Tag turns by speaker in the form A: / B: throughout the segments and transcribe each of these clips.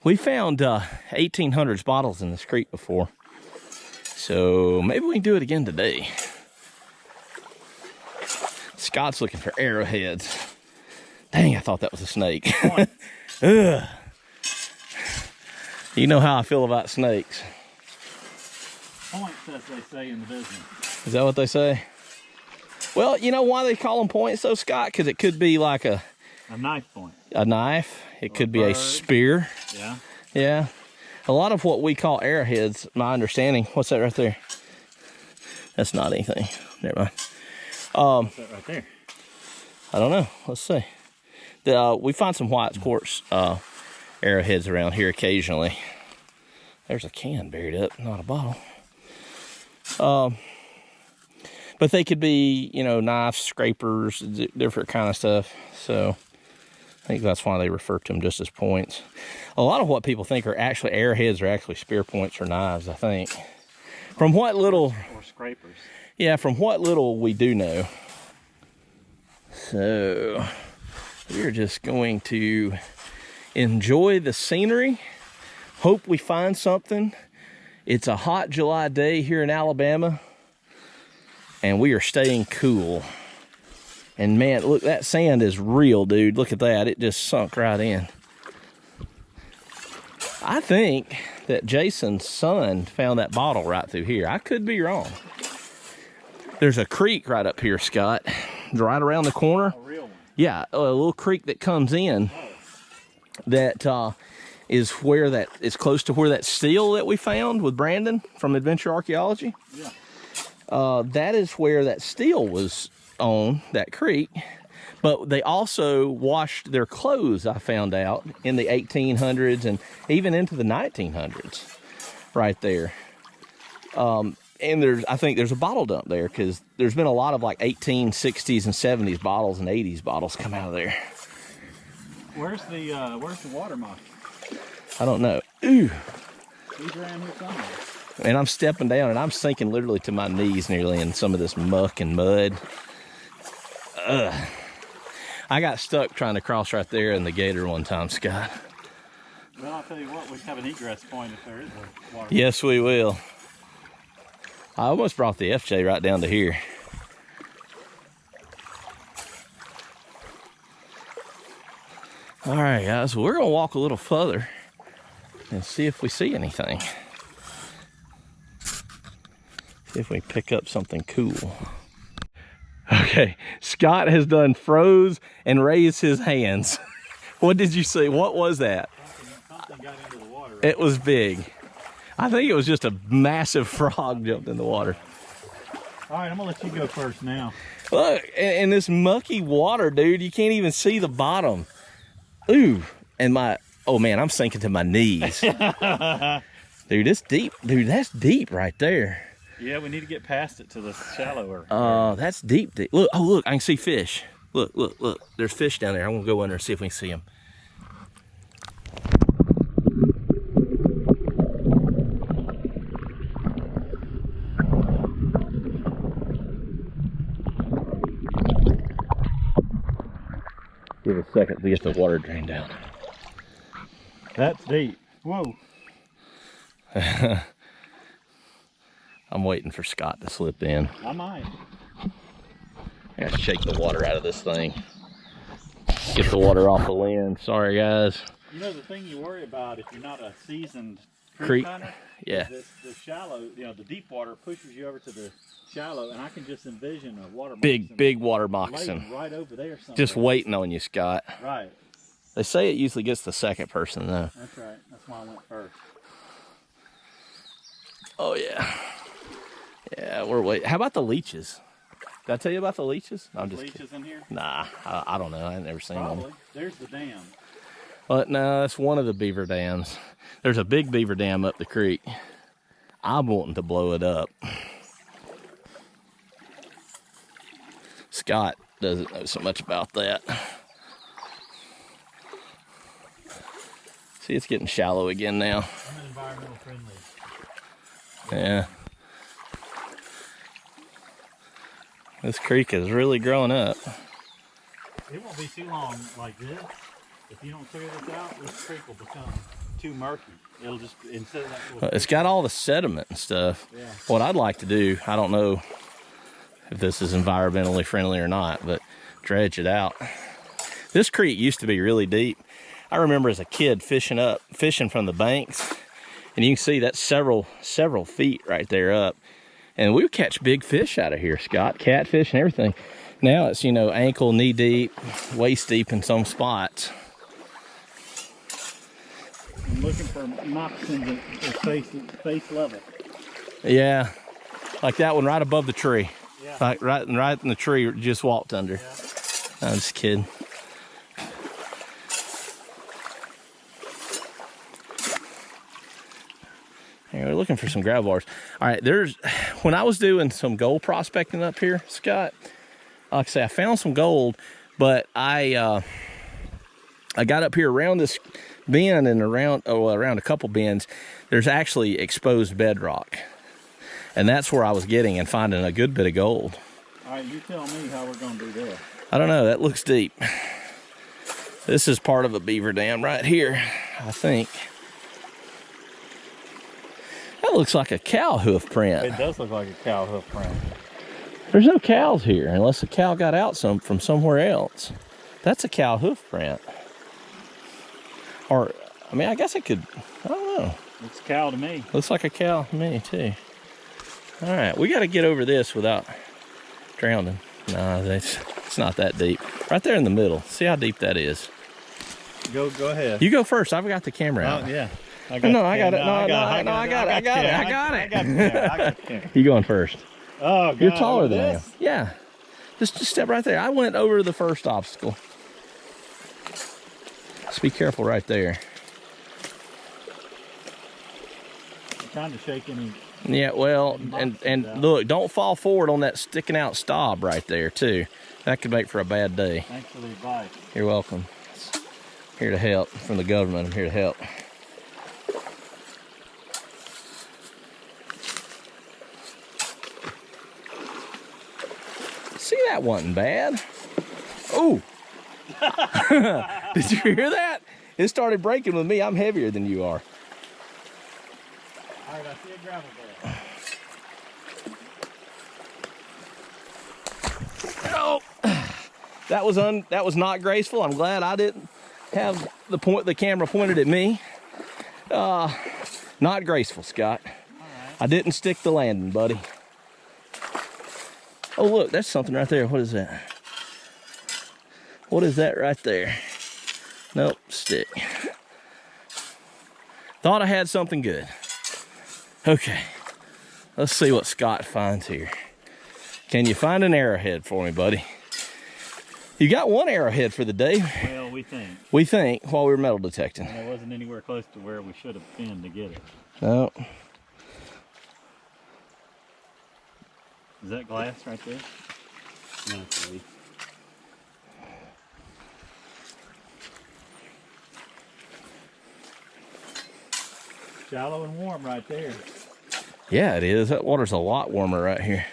A: We found 1800s bottles in this creek before. So maybe we can do it again today. Scott's looking for arrowheads. Dang, I thought that was a snake. Ugh. You know how I feel about snakes.
B: Points, as they say in the business.
A: Is that what they say? Well, you know why they call them points though, Scott? Because it could be like a
B: knife point.
A: A knife. It could be
B: bird.
A: A spear.
B: Yeah.
A: Yeah. A lot of what we call arrowheads, my understanding. What's that right there? That's not anything. Never mind.
B: What's that right there?
A: I don't know. Let's see. We find some white quartz arrowheads around here occasionally. There's a can buried up, not a bottle. But they could be, you know, knives, scrapers, different kind of stuff. So I think that's why they refer to them just as points. A lot of what people think are actually arrowheads are actually spear points or knives, I think. From what little...
B: Or scrapers.
A: Yeah, from what little we do know. So we're just going to enjoy the scenery. Hope we find something. It's a hot July day here in Alabama, and we are staying cool. And man, look, that sand is real, dude. Look at that. It just sunk right in. I think that Jason's son found that bottle right through here. I could be wrong. There's a creek right up here, Scott. Right around the corner.
B: A real one?
A: Yeah, a little creek that comes in that is where that is close to where that steel that we found with Brandon from Adventure Archaeology.
B: Yeah.
A: That is where that steel was on that creek. But they also washed their clothes, I found out, in the 1800s and even into the 1900s right there. And I think there's a bottle dump there because there's been a lot of like 1860s and 70s bottles and 80s bottles come out of there.
B: Where's the water monkey?
A: I don't know. Ooh.
B: He's around here somewhere.
A: And I'm stepping down and I'm sinking literally to my knees nearly in some of this muck and mud. Ugh. I got stuck trying to cross right there in the gator one time, Scott.
B: Well, I'll tell you what, we have an egress point if there is a water.
A: Yes, we will. I almost brought the FJ right down to here. All right, guys, we're gonna walk a little further and see if we see anything. See if we pick up something cool. Okay, Scott has done froze and raised his hands. What did you see? What was that?
B: Something got into the water. Right?
A: It was big. I think it was just a massive frog jumped in the water.
B: All right, I'm gonna let you go first now.
A: Look, in this mucky water, dude, you can't even see the bottom. Ooh, and oh man, I'm sinking to my knees. Dude, it's deep. Dude, that's deep right there.
B: Yeah, we need to get past it to the shallower.
A: That's deep, deep. Look, oh look, I can see fish. Look, look, look. There's fish down there. I'm gonna go in there and see if we can see them. Give it a second to get the water drained out.
B: That's deep. Whoa.
A: I'm waiting for Scott to slip in.
B: I might.
A: I gotta shake the water out of this thing. Get the water off the lens. Sorry, guys.
B: You know, the thing you worry about if you're not a seasoned
A: Creek
B: hunter,
A: yeah.
B: The shallow, you know, the deep water pushes you over to the shallow, and I can just envision a water
A: big water moccasin
B: right over there somewhere.
A: just waiting on you, Scott.
B: Right.
A: They say it usually gets the second person though.
B: That's right. That's why I went first.
A: Oh yeah. Yeah, we're waiting. How about the leeches? Did I tell you about the leeches? I'm just
B: leeches
A: kidding.
B: in here?
A: Nah, I don't know. I ain't never seen
B: Probably.
A: one.
B: There's the dam.
A: But no, that's one of the beaver dams. There's a big beaver dam up the creek. I'm wanting to blow it up. Scott doesn't know so much about that. See, it's getting shallow again now.
B: I'm environmental friendly.
A: Yeah. This creek is really growing up.
B: It won't be too long like this. If you don't clear this out, this creek will become too murky. It'll just, instead of that little
A: It's got all the sediment and stuff.
B: Yeah.
A: What I'd like to do, I don't know if this is environmentally friendly or not, but dredge it out. This creek used to be really deep. I remember as a kid fishing from the banks, and you can see that's several feet right there up. And we would catch big fish out of here, Scott, catfish and everything. Now it's, you know, ankle, knee deep, waist deep in some spots.
B: I'm looking for moccasins at face level.
A: Yeah, like that one right above the tree.
B: Yeah.
A: Like right in the tree you just walked under.
B: Yeah.
A: I'm just kidding. Hey, we're looking for some gravel bars. All right, when I was doing some gold prospecting up here, Scott, like I say, I found some gold, but I got up here around this bend and around a couple bends. There's actually exposed bedrock, and that's where I was getting and finding a good bit of gold.
B: All right, you tell me how we're gonna do that.
A: I don't know, that looks deep. This is part of a beaver dam right here, I think. That looks like a cow hoof print.
B: It does look like a cow hoof print.
A: There's no cows here unless a cow got out from somewhere else. That's a cow hoof print. Or, I mean, I guess it could, I don't know.
B: It's a cow to me.
A: Looks like a cow to me too. All right, we got to get over this without drowning. No, it's not that deep. Right there in the middle. See how deep that is.
B: Go ahead.
A: You go first. I've got the camera out.
B: Oh, yeah.
A: I got it. No, I got it. You going first?
B: Oh, God.
A: You're taller than I am. Yeah. Just step right there. I went over the first obstacle. Just be careful right there.
B: I'm kind of shaking.
A: Yeah, well, and look, don't fall forward on that sticking out stop right there, too. That could make for a bad day.
B: Thanks for the advice.
A: You're welcome. Here to help from the government. I'm here to help. See, that wasn't bad. Oh! Did you hear that? It started breaking with me. I'm heavier than you are.
B: All right, I see a gravel bed.
A: Oh, that was not graceful. I'm glad I didn't have the camera pointed at me. Not graceful, Scott.
B: All right.
A: I didn't stick the landing, buddy. Oh, look, that's something right there. What is that? What is that right there? Nope, stick. Thought I had something good. Okay, let's see what Scott finds here. Can you find an arrowhead for me, buddy? You got one arrowhead for the day.
B: Well, we think.
A: We think, while we were metal detecting.
B: And it wasn't anywhere close to where we should have been to get it.
A: No.
B: Is that glass right there? No, it's a leaf. Shallow and warm right there.
A: Yeah, it is. That water's a lot warmer right here.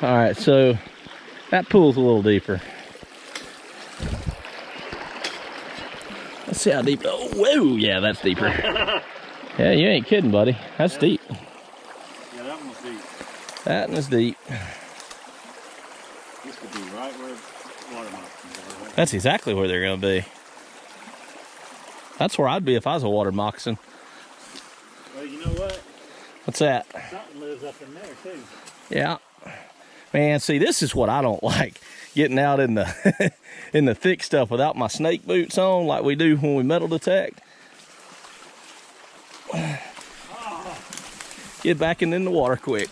A: All right, so that pool's a little deeper. Let's see how deep. Oh, whoa, yeah, that's deeper. Yeah, you ain't kidding, buddy. That's deep.
B: Yeah, that one was deep.
A: That one is deep.
B: This could be right where water moccasins are. Right?
A: That's exactly where they're going to be. That's where I'd be if I was a water moccasin.
B: Well, you know what?
A: What's that?
B: Something lives up in there, too.
A: Yeah. Man, see, this is what I don't like. Getting out in the in the thick stuff without my snake boots on like we do when we metal detect. Get back in the water quick.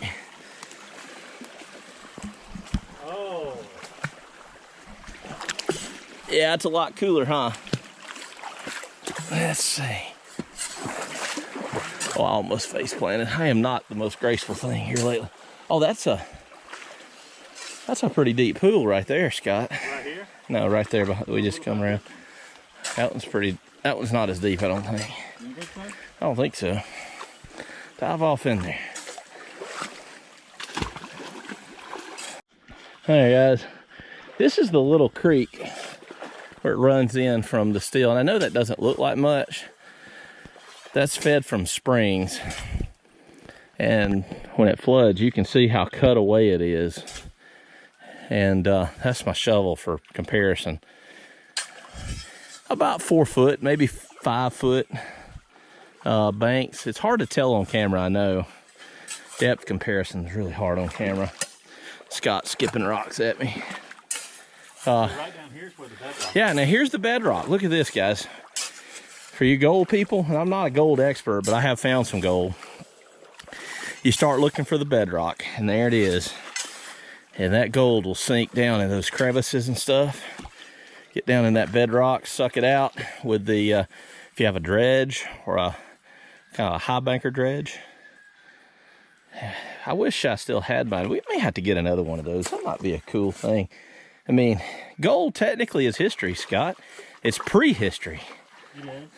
B: Oh.
A: Yeah, it's a lot cooler, huh? Let's see. Oh, I almost face planted. I am not the most graceful thing here lately. Oh, that's a pretty deep pool right there, Scott.
B: Right here?
A: No, right there. We just come around. That one's not as deep, I don't think.
B: You think so?
A: I don't think so. Dive off in there. Hey guys, this is the little creek where it runs in from the still, and I know that doesn't look like much. That's fed from springs, and when it floods you can see how cut away it is. And that's my shovel for comparison. About 4 foot, maybe 5 foot banks. It's hard to tell on camera, I know. Depth comparison is really hard on camera. Scott's skipping rocks at me.
B: Right down here's where the bedrock.
A: Yeah, now here's the bedrock. Look at this, guys. For you gold people, and I'm not a gold expert, but I have found some gold. You start looking for the bedrock, and there it is. And that gold will sink down in those crevices and stuff. Get down in that bedrock, suck it out with the, if you have a dredge or a kind of a high banker dredge. I wish I still had mine. We may have to get another one of those. That might be a cool thing. I mean, gold technically is history, Scott. It's prehistory.
B: It is.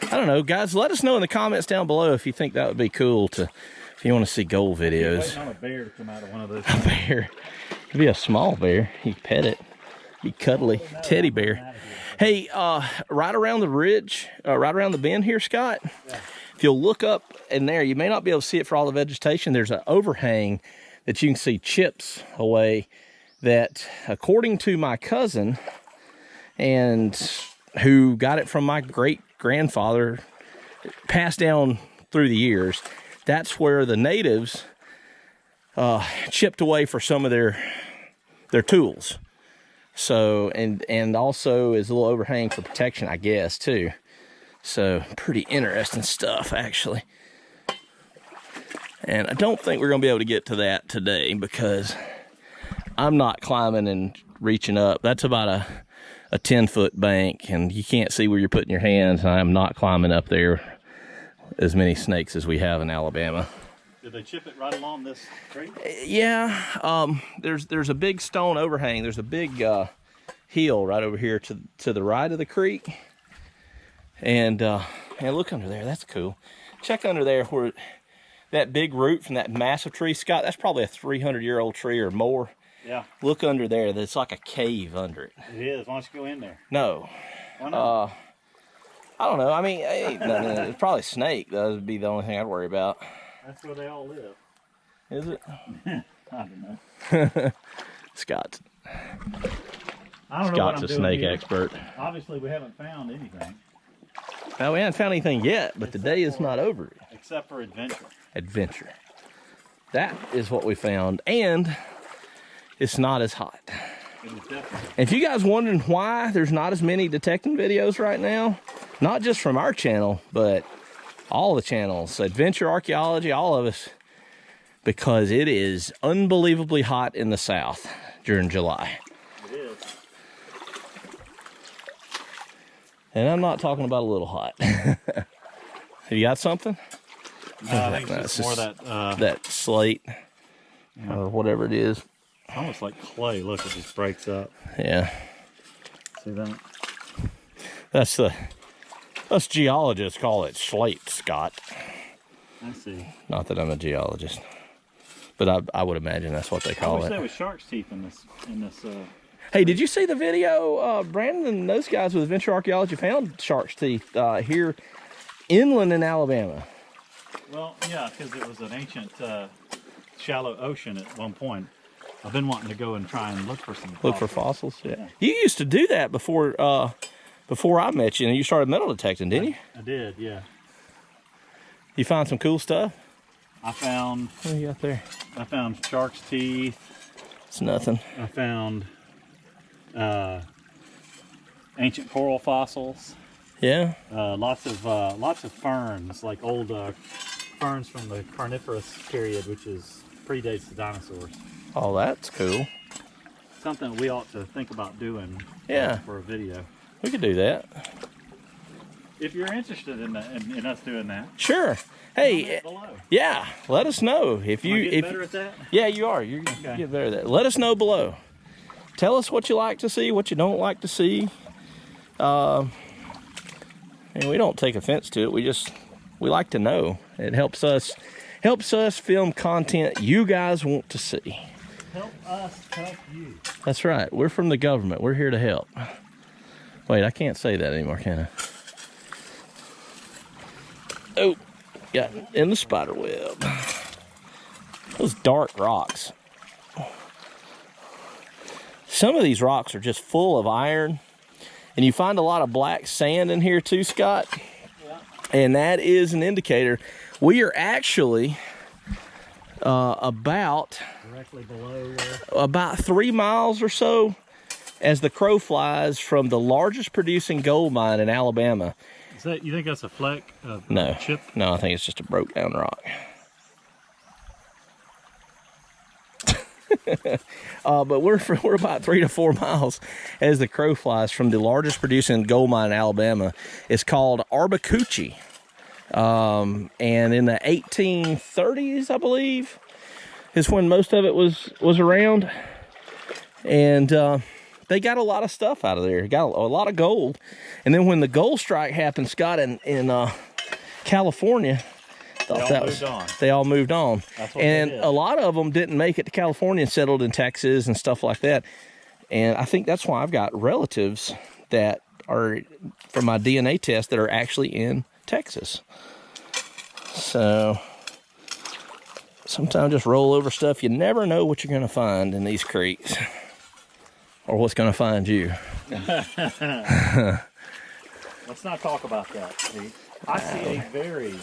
A: I don't know, guys. Let us know in the comments down below if you think that would be cool to, if you want to see gold videos.
B: Waiting on a bear to come out of one of those.
A: A bear. It'd be a small bear. You can pet it. Be cuddly. Teddy bear. Hey, right around the ridge, right around the bend here, Scott. Yeah. If you'll look up in there, you may not be able to see it for all the vegetation. There's an overhang that you can see chips away that, according to my cousin, and who got it from my great-grandfather, passed down through the years, that's where the natives chipped away for some of their tools. So, and also is a little overhang for protection, I guess, too. So, pretty interesting stuff, actually. And I don't think we're going to be able to get to that today because I'm not climbing and reaching up. That's about a 10-foot bank, and you can't see where you're putting your hands. And I'm not climbing up there as many snakes as we have in Alabama.
B: Did they chip it right along this creek?
A: Yeah, there's a big stone overhang. There's a big hill right over here to the right of the creek. And look under there, that's cool. Check under there where that big root from that massive tree, Scott, that's probably a 300-year-old tree or more. Yeah. Look under there, there's like a cave under it.
B: It is, why don't you go in there?
A: No.
B: Why not?
A: I don't know, I mean, it's probably a snake. That would be the only thing I'd worry about.
B: That's where they all live.
A: Is it?
B: I don't know.
A: Scott.
B: I don't know
A: Scott's a snake expert.
B: Obviously, we haven't found anything.
A: Now, we haven't found anything yet, but the day is not over.
B: Except for adventure.
A: Adventure. That is what we found, and it's not as hot.
B: It is definitely.
A: If you guys wondering why there's not as many detecting videos right now, not just from our channel, but all the channels, adventure, archaeology, all of us, because it is unbelievably hot in the south during July.
B: It is.
A: And I'm not talking about a little hot. Have you got something?
B: No, I think it's just more that...
A: that slate,
B: yeah,
A: or whatever it is.
B: It's almost like clay. Look, it just breaks up.
A: Yeah.
B: See that?
A: Us geologists call it slate, Scott.
B: I see.
A: Not that I'm a geologist, but I would imagine that's what they call it.
B: I wish there was shark's teeth in this.
A: Hey, did you see the video? Brandon and those guys with Adventure Archaeology found shark's teeth here inland in Alabama.
B: Well, yeah, because it was an ancient shallow ocean at one point. I've been wanting to go and try and look for some fossils.
A: Look for fossils, yeah. You used to do that before I met you, and you started metal detecting, didn't you?
B: I did, yeah.
A: You found some cool stuff?
B: I found...
A: What do you got there?
B: I found shark's teeth.
A: It's nothing.
B: I found ancient coral fossils.
A: Yeah.
B: Lots of ferns, like old ferns from the Carniferous period, which predates the dinosaurs.
A: Oh, that's cool.
B: Something we ought to think about doing.
A: Yeah.
B: For a video.
A: We could do that.
B: If you're interested in us doing that.
A: Sure. Hey. Yeah. Let us know if you.
B: Get better at that?
A: Yeah, you are. You get better at that. Let us know below. Tell us what you like to see, what you don't like to see. And we don't take offense to it. We like to know. It helps us film content you guys want to see.
B: Help us help you.
A: That's right. We're from the government. We're here to help. Wait, I can't say that anymore, can I? Oh, got in the spider web. Those dark rocks. Some of these rocks are just full of iron. And you find a lot of black sand in here too, Scott.
B: Yeah.
A: And that is an indicator. We are actually
B: Directly below
A: about 3 miles or so as the crow flies from the largest producing gold mine in Alabama.
B: Is that, you think that's a fleck of
A: No,
B: chip?
A: no, I think it's just a broke down rock. But we're about 3 to 4 miles as the crow flies from the largest producing gold mine in Alabama. It's called Arbacucci. And in the 1830s, I believe, is when most of it was around. And they got a lot of stuff out of there. Got a lot of gold. And then when the gold strike happened, Scott, in California, they all moved on. And a lot of them didn't make it to California and settled in Texas and stuff like that. And I think that's why I've got relatives that are, from my DNA test, that are actually in Texas. So sometimes just roll over stuff. You never know what you're going to find in these creeks or what's going to find you.
B: Let's not talk about that, Pete. I see a very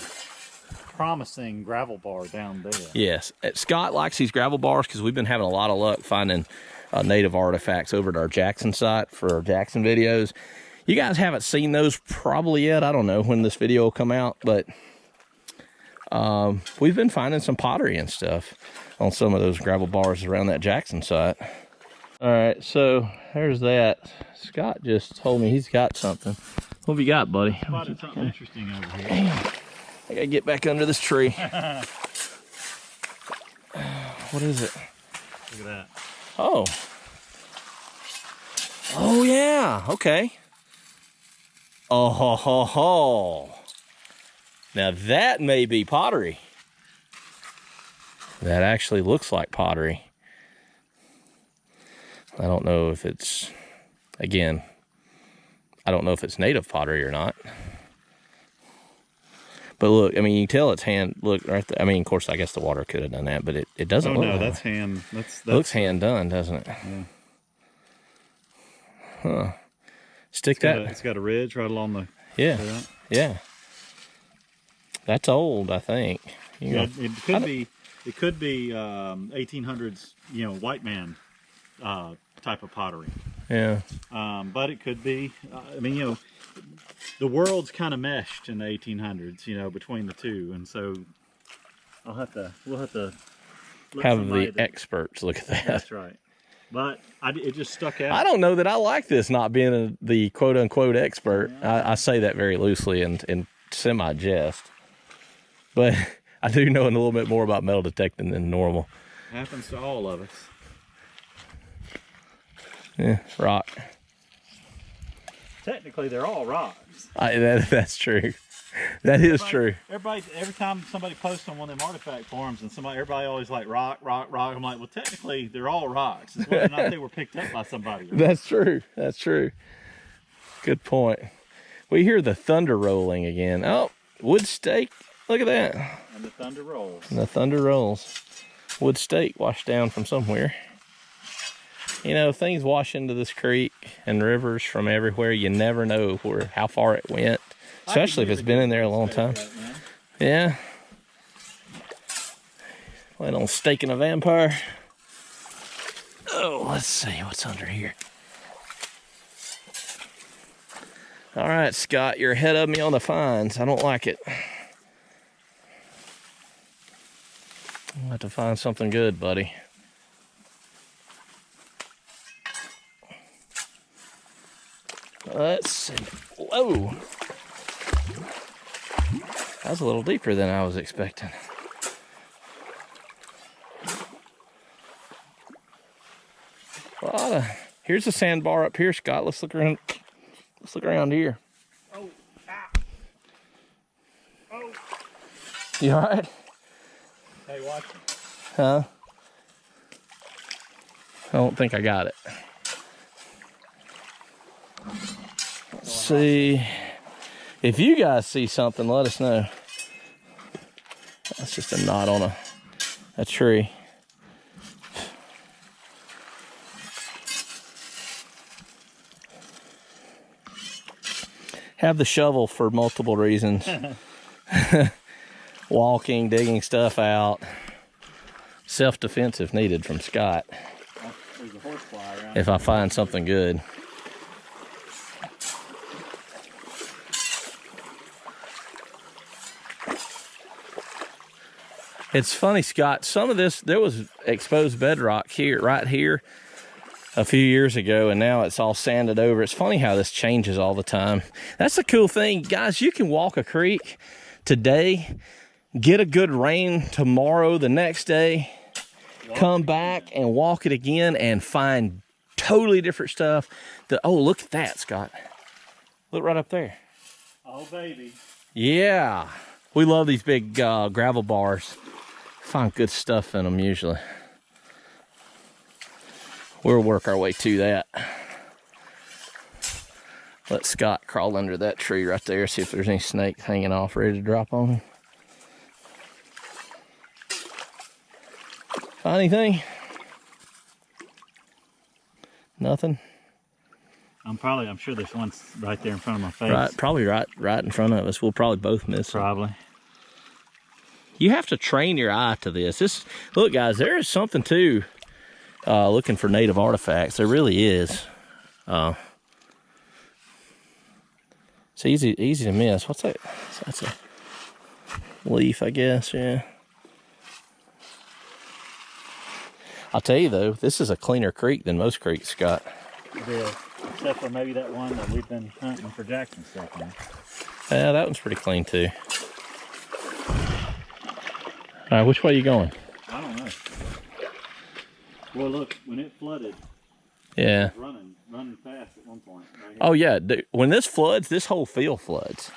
B: promising gravel bar down there.
A: Yes, Scott likes these gravel bars because we've been having a lot of luck finding native artifacts over at our Jackson site for our Jackson videos. You guys haven't seen those probably yet. I don't know when this video will come out, but we've been finding some pottery and stuff on some of those gravel bars around that Jackson site. All right, so there's that. Scott just told me he's got something. What have you got, buddy?
B: I spotted something interesting over here.
A: Damn. I gotta get back under this tree. What is it?
B: Look at that.
A: Oh. Oh, yeah. Okay. Oh, ho, ho, ho. Now that may be pottery. That actually looks like pottery. I don't know if it's, again, I don't know if it's native pottery or not. But look, I mean, you can tell it's hand, look right there. I mean, of course, I guess the water could have done that, but it doesn't look
B: no,
A: like
B: that's hand. That's
A: looks hand done, doesn't it?
B: Yeah.
A: Huh. Stick that.
B: It's got a ridge right along the.
A: Yeah. Yeah. That's old, I think.
B: Yeah, it could be. It could be 1800s, white man type of pottery.
A: Yeah.
B: But it could be. I mean, the world's kind of meshed in the 1800s, between the two, and so we'll have to
A: have the experts look at that.
B: That's right. But it just stuck out.
A: I don't know that I like this not being the quote unquote expert. Yeah. I say that very loosely and in semi jest, but I do know a little bit more about metal detecting than normal.
B: Happens to all of us.
A: Yeah, rock.
B: Technically, they're all rocks.
A: That's true. That is true.
B: Every time somebody posts on one of them artifact forums, and everybody always like rock. I'm like, well, technically, they're all rocks. It's whether or not they were picked up by somebody.
A: That's true. That's true. Good point. We hear the thunder rolling again. Oh, wood stake. Look at that.
B: And the thunder rolls.
A: And the thunder rolls. Wood stake washed down from somewhere. Things wash into this creek and rivers from everywhere. You never know how far it went, especially if it's been in there a long time. Yeah. Went on staking a vampire. Oh, let's see what's under here. All right, Scott, you're ahead of me on the finds. I don't like it. I'll have to find something good, buddy. Let's see. Whoa. That was a little deeper than I was expecting. Here's a sandbar up here, Scott. Let's look around. Let's look around here.
B: Oh, ah. Oh.
A: You all right?
B: Hey, watch.
A: Huh? I don't think I got it. Let's see. If you guys see something, let us know. That's just a knot on a tree. Have the shovel for multiple reasons. Walking, digging stuff out. Self-defense if needed from Scott.
B: There's a horsefly around.
A: If I find something good. It's funny, Scott, some of this, there was exposed bedrock here, right here, a few years ago, and now it's all sanded over. It's funny how this changes all the time. That's the cool thing. Guys, you can walk a creek today, get a good rain tomorrow, the next day, come back and walk it again and find totally different stuff. Oh, look at that, Scott. Look right up there.
B: Oh, baby.
A: Yeah. We love these big gravel bars. Find good stuff in them usually. We'll work our way to that. Let Scott crawl under that tree right there, see if there's any snakes hanging off, ready to drop on him. Find anything? Nothing?
B: I'm sure there's one right there in front of my face.
A: Right, probably right in front of us. We'll probably both miss it.
B: Probably.
A: You have to train your eye to this. Look, guys, there is something to looking for native artifacts. There really is. It's easy to miss. What's that? That's a leaf, I guess. Yeah. I'll tell you though, this is a cleaner creek than most creeks, Scott.
B: Yeah, except for maybe that one that we've been hunting for Jackson stuff on.
A: Yeah, that one's pretty clean too. All right, which way are you going?
B: I don't know. Well, look, when it flooded,
A: yeah,
B: it was running fast at one point. Right here.
A: Oh yeah, dude, when this floods, this whole field floods.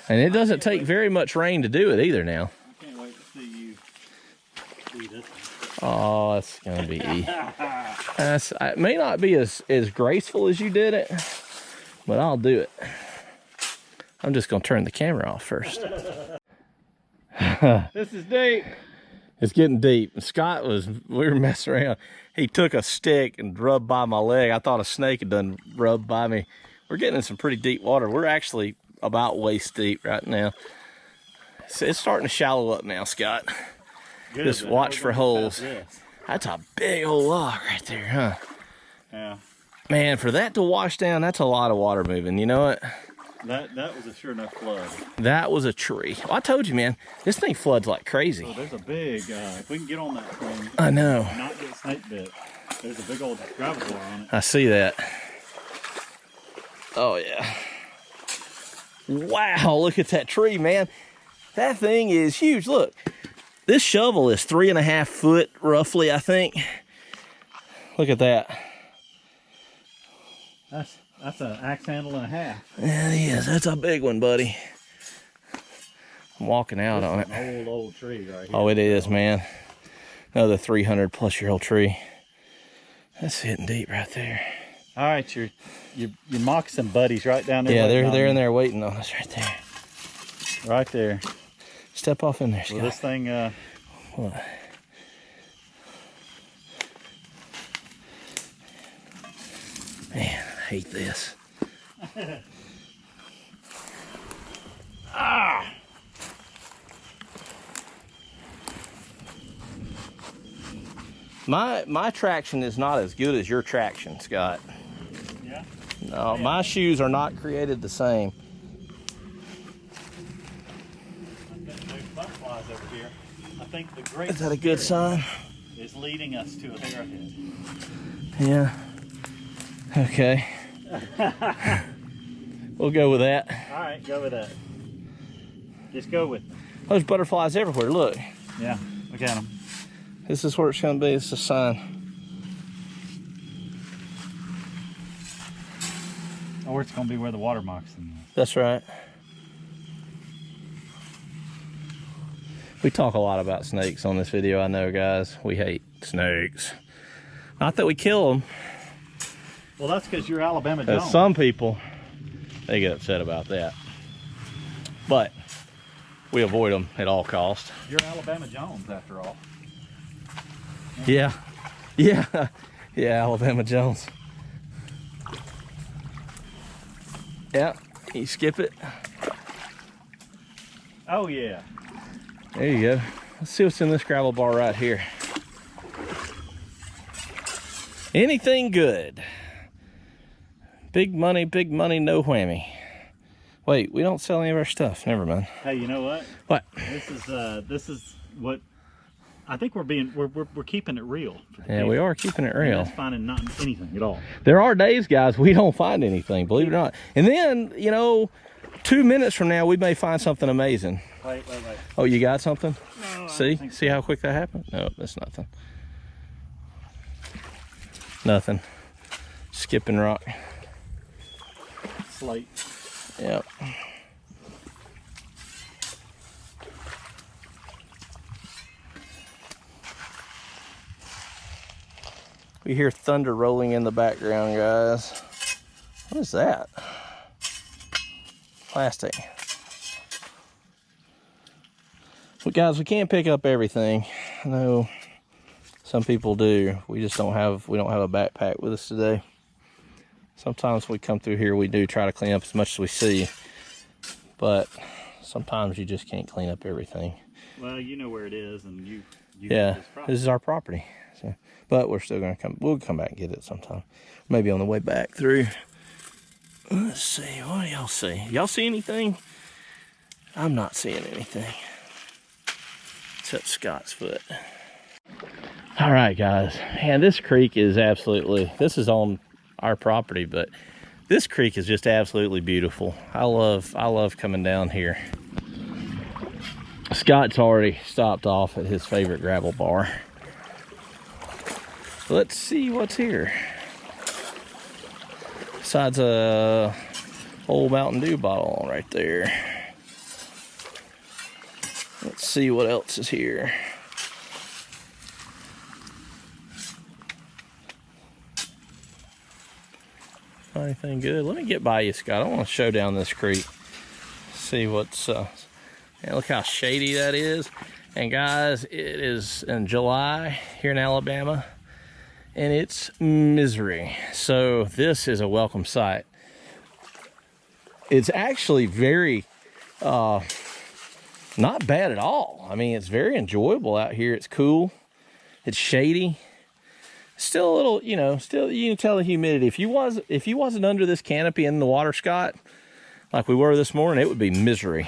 A: And it doesn't take very much rain to do it either now.
B: I can't wait to see you do this one.
A: Oh, it's gonna be. It may not be as graceful as you did it, but I'll do it. I'm just gonna turn the camera off first.
B: This is deep.
A: It's getting deep. Scott we were messing around. He took a stick and rubbed by my leg. I thought a snake had done rubbed by me. We're getting in some pretty deep water. We're actually about waist deep right now. So it's starting to shallow up now, Scott.
B: Good,
A: just watch for holes. That's a big old log right there, huh?
B: Yeah.
A: Man, for that to wash down, that's a lot of water moving. You know what?
B: That was a sure enough flood.
A: That was a tree. Well, I told you, man, this thing floods like crazy.
B: Oh, there's a big, if we can get on that thing.
A: I know.
B: Not get snake bit. There's a big old gravel bar on it.
A: I see that. Oh, yeah. Wow, look at that tree, man. That thing is huge. Look, this shovel is 3.5 foot, roughly, I think. Look at that.
B: That's an axe handle and a half.
A: Yeah, it is. That's a big one, buddy. I'm walking out on it.
B: An old tree right here.
A: Oh, it is, man. Another 300-plus-year-old tree. That's hitting deep right there.
B: All right, your moccasin buddies right down there.
A: Yeah, they're in there waiting on us right there.
B: Right there.
A: Step off in there, Scott.
B: Well, this thing.
A: What? Man, I hate this.
B: Ah!
A: My traction is not as good as your traction, Scott.
B: Yeah?
A: No, my shoes are not created the same.
B: I've got no butterflies over here. I think the great
A: Is that a good sign?
B: is leading us to a arrowhead.
A: Yeah. Okay. We'll go with that.
B: All right, go with that. Just go with it.
A: There's butterflies everywhere. Look.
B: Yeah, look at them.
A: This is where it's going to be. It's a sign.
B: Or it's going to be where the water moccasin is.
A: That's right. We talk a lot about snakes on this video, I know, guys. We hate snakes. Not that we kill them.
B: Well, that's because you're Alabama Jones.
A: Some people, they get upset about that. But we avoid them at all costs.
B: You're Alabama Jones, after all.
A: Yeah. Yeah. Yeah, Alabama Jones. Yeah, you skip it.
B: Oh, yeah.
A: There you go. Let's see what's in this gravel bar right here. Anything good. Big money, no whammy. Wait, we don't sell any of our stuff. Never mind.
B: Hey, you know what?
A: What?
B: This is what I think we're keeping it real.
A: Yeah, we are keeping it real.
B: That's finding not anything at all.
A: There are days, guys, we don't find anything, believe it or not. And then, you know, 2 minutes from now, we may find something amazing.
B: Wait.
A: Oh, you got something?
B: No,
A: See how quick that happened? No, that's nothing. Nothing. Skipping rock.
B: Slate.
A: Yep. We hear thunder rolling in the background, guys. What is that? Plastic. Well, guys, we can't pick up everything. I know some people do. We just don't have a backpack with us today. Sometimes we come through here, we do try to clean up as much as we see, but sometimes you just can't clean up everything.
B: Well, you know where it is, and you
A: yeah, this is our property. So, but we're still gonna come. We'll come back and get it sometime. Maybe on the way back through. Let's see. What do y'all see? Y'all see anything? I'm not seeing anything except Scott's foot. All right, guys. Man, this creek is absolutely. This is on our property, but this creek is just absolutely beautiful. I love coming down here. Scott's already stopped off at his favorite gravel bar. Let's see what's here. Besides a old Mountain Dew bottle right there. Let's see what else is here. Anything good? Let me get by you, Scott. I want to show down this creek. See what's man, look how shady that is. And guys, it is in July here in Alabama, and it's misery. So this is a welcome sight. It's actually very not bad at all. I mean, it's very enjoyable out here. It's cool. It's shady. Still a little, you know, still you can tell the humidity. If you wasn't under this canopy in the water, Scott, like we were this morning, it would be misery.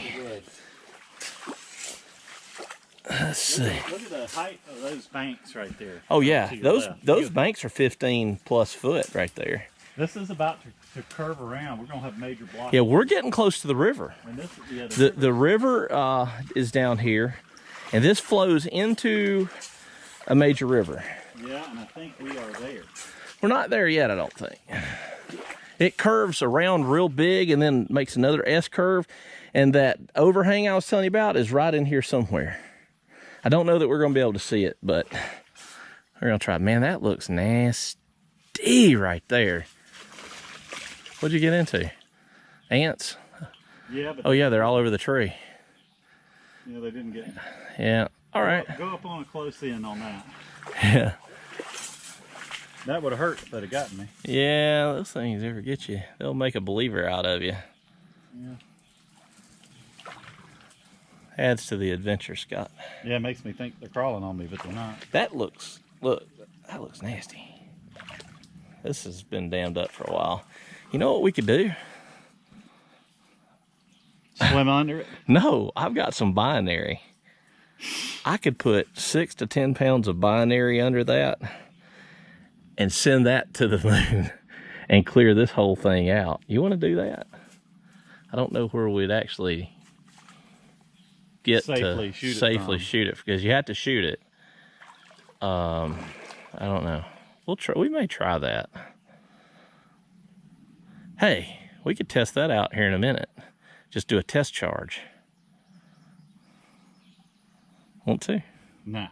A: Let's see.
B: Look at the height of those banks right there.
A: Oh yeah, those banks are 15 plus foot right there.
B: This is about to curve around. We're gonna have major blocks.
A: Yeah, we're getting close to the river.
B: And this, yeah,
A: the river is down here, and this flows into a major river.
B: Yeah, and I think we are there.
A: We're not there yet, I don't think. It curves around real big and then makes another S curve. And that overhang I was telling you about is right in here somewhere. I don't know that we're going to be able to see it, but we're going to try. Man, that looks nasty right there. What'd you get into? Ants?
B: Yeah. But
A: oh, yeah, they're all over the tree.
B: Yeah, they didn't get...
A: Yeah, all right.
B: Go up on a close in on that.
A: Yeah.
B: That would have hurt if they'd have gotten me.
A: Yeah, those things ever get you. They'll make a believer out of you.
B: Yeah.
A: Adds to the adventure, Scott.
B: Yeah, it makes me think they're crawling on me, but they're not.
A: That looks nasty. This has been dammed up for a while. You know what we could do?
B: Swim under it?
A: No, I've got some binary. I could put 6 to 10 pounds of binary under that and send that to the moon and clear this whole thing out. You want to do that? I don't know where we'd actually get to safely shoot it, because you have to shoot it. I don't know. We may try that. Hey, we could test that out here in a minute. Just do a test charge. Want to?
B: No.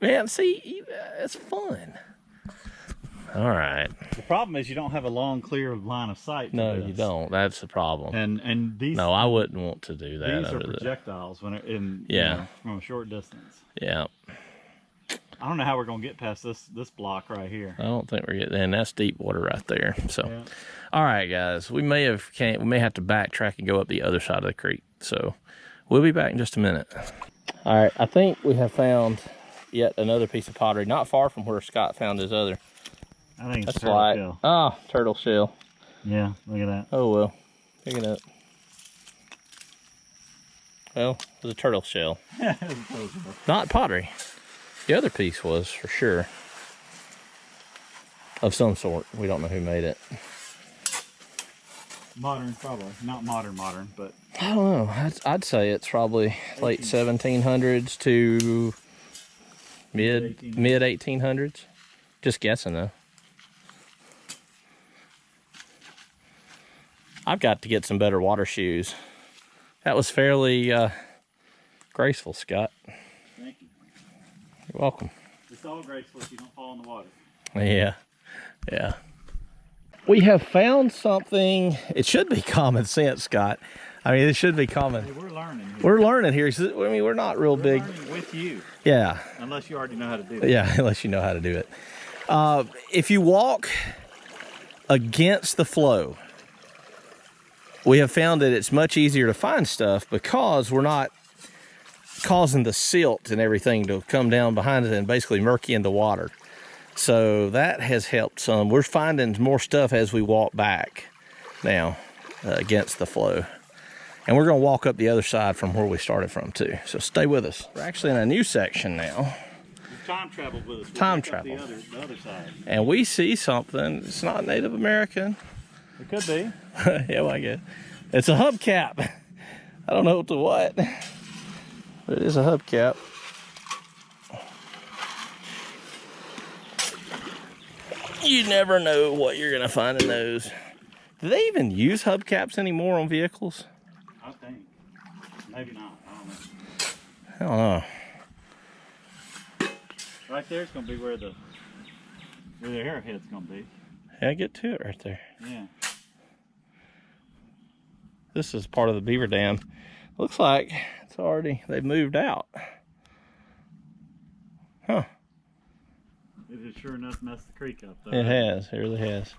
A: Man, see, it's fun. All right.
B: The problem is you don't have a long, clear line of sight. To
A: No,
B: this.
A: you don't. That's the problem.
B: And these.
A: No, I wouldn't want to do that.
B: These are projectiles when it in from a short distance.
A: Yeah.
B: I don't know how we're gonna get past this block right here.
A: I don't think we're getting. And that's deep water right there. So, yeah. All right, guys, we may have to backtrack and go up the other side of the creek. So, we'll be back in just a minute. All right, I think we have found yet another piece of pottery, not far from where Scott found his other.
B: I think it's turtle shell.
A: Ah, turtle shell.
B: Yeah, look at that.
A: Oh well, pick it up. Well, it was a turtle shell. Not pottery. The other piece was, for sure, of some sort. We don't know who made it.
B: Modern, probably. Not modern, but...
A: I don't know. I'd say it's probably late 1700s to mid 1800s. Just guessing, though. I've got to get some better water shoes. That was fairly graceful, Scott.
B: Thank you.
A: You're welcome.
B: It's all graceful if you don't fall in the water.
A: Yeah, yeah. We have found something. It should be common sense, Scott. I mean, it should be common.
B: Hey, we're learning here.
A: We're learning here. I mean, we're not real big.
B: Learning with you.
A: Yeah.
B: Unless you already know how to do it.
A: Yeah, unless you know how to do it. If you walk against the flow, we have found that it's much easier to find stuff because we're not causing the silt and everything to come down behind it and basically murky in the water. So that has helped some. We're finding more stuff as we walk back now against the flow. And we're going to walk up the other side from where we started from too. So stay with us. We're actually in a new section now.
B: You've time traveled with us.
A: Time travel.
B: The other side.
A: And we see something. It's not Native American.
B: It could be.
A: Yeah, well, I guess. It's a hubcap. I don't know to what, but it is a hubcap. You never know what you're going to find in those. Do they even use hubcaps anymore on vehicles?
B: I think. Maybe not. I don't know.
A: I don't know.
B: Right there's going to be where the arrowhead's going to be.
A: Yeah, get to it right there.
B: Yeah.
A: This is part of the Beaver Dam. Looks like it's already, they've moved out. Huh.
B: It has sure enough messed the creek up, though.
A: It has, it really has.